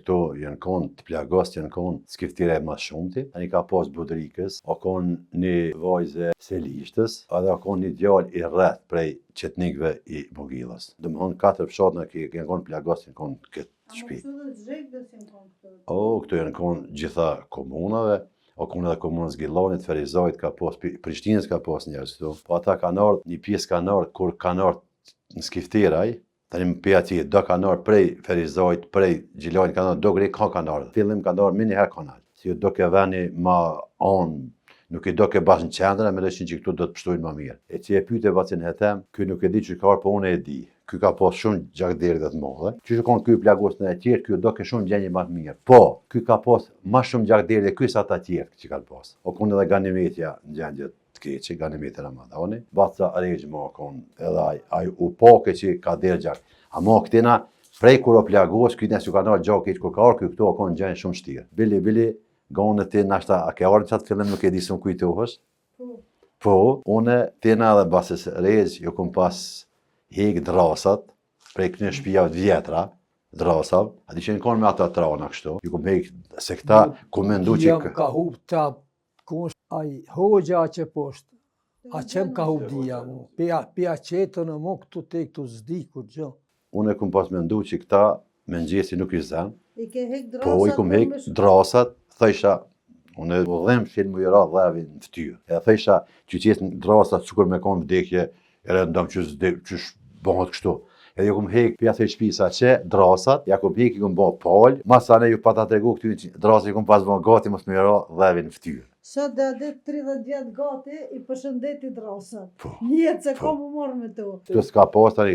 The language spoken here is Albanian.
këto janë konë të plagos, janë konë skiftire ma shumëti, tani ka pas Budrikës, o konë një vajze Selishtës, edhe o konë një djallë i rreth prej qetnikëve i Bogilës. Dëmëhon 4 fshatna janë konë plagos, janë konë këtë shtëpi. O, këto janë konë gjitha komunave, o konë edhe komunës Gillanit, Ferizajt ka pas, Prishtinës ka pas njerëz këtu. Po ata kanë ardhur, një pjesë kanë ardhur kur kanë ardhur në skifteraj, tani më pe atje, do kanë ardhur prej Ferizajt, prej Gjilanit kanë ardhur, do grej kanë ardhur. Fillim kanë ardhur mini herë kanë ardhur. Si do ke veni ma anë, nuk i do ke bash në qendrë, me dëshin që këtu do të pështojnë ma mirë. E që e pyte vacin hetem, ky nuk e di që ka arë, po unë e di. Ky ka pas shumë gjakderi dhe të modhe. Që shukon ky plagos në e tjerë, ky do ke shumë gjendje ma të mirë. Po, ky ka pas ma shumë gjakderi dhe ky sa ta tjerë që ka pas. O konë edhe Ganimetja në gjendje të keqe, Ganimetja Ramadani. Baca Regjë ma konë edhe aj u pake që ka derë gjak. Ama këtina, prej kur o plagos, ky nësë ju ka nërë gjak keqë, kur ka arë, ky këto o konë gjendje shumë shtirë. Bili, gane ti nashta, a ke arë në qatë fillim nuk e di së më kujtohës? Po, une tina dhe Basis Regjë, ju kom pas hek drasat, prej kënë shtëpia të vjetra, drasav, a di që në konë me ata trana kështu, ju kom hek se këta, ku me ndu që... Jam ka hub ta, ku është aj hoxha që poshtë, a qem ka hub dhja mu, pja qetën e mu këtu te këtu zdi kur gjë. Unë e kom pas me ndu që këta, me ngjesi nuk i zem, I ke hek drasat, po i kom hek drasat, thësha, unë e dhem filmë mu i ra dhevin në ftyrë, e thësha që qesë drasat çukur me konë vdekje, e ndam që bëhat kështu. Edhe ju kom hek pja të shpisa që drasat, ja kom hek i kom bëha palë, masane ju pata tregu këty drasat i kom pas bëha gati mos më ra dhevin në ftyrë. Sot dhe adit 30 vjetë gati i përshëndeti drasat. Jetë se ka më marrë me to. Këtu s'ka pas tani,